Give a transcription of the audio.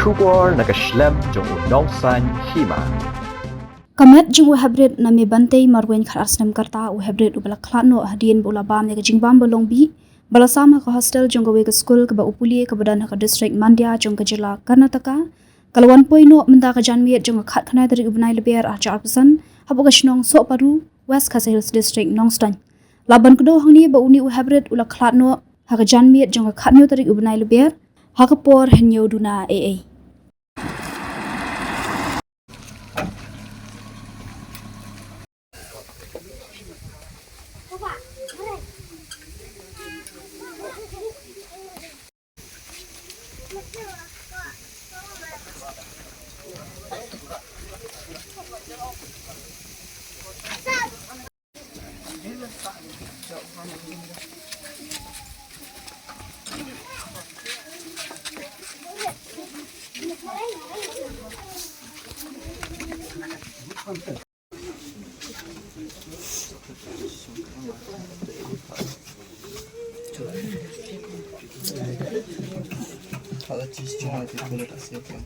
Shugor nakaslem jong unongsan Hima. Kamet jing hybrid Namebantei marwen kharasnem karta hybrid ubala Khlad no hadien bola bam ya jingbam bolong bi balasam ha hostel jong we school ka ba upuli ka badan ha district Mandya jong Jylla Karnataka kalwan poino menda ka janmiet jong khat khana dari ubnai leber a 4% habu ka Shnong so paru West Khasi Hills district Nongstan laban kedo hangni ba uni hybrid ula Khlad no ha ka janmiet jong khat nyo dari ubnai leber ha ka por henyo duna aa Kalau cheese cuma itu boleh tak siap yang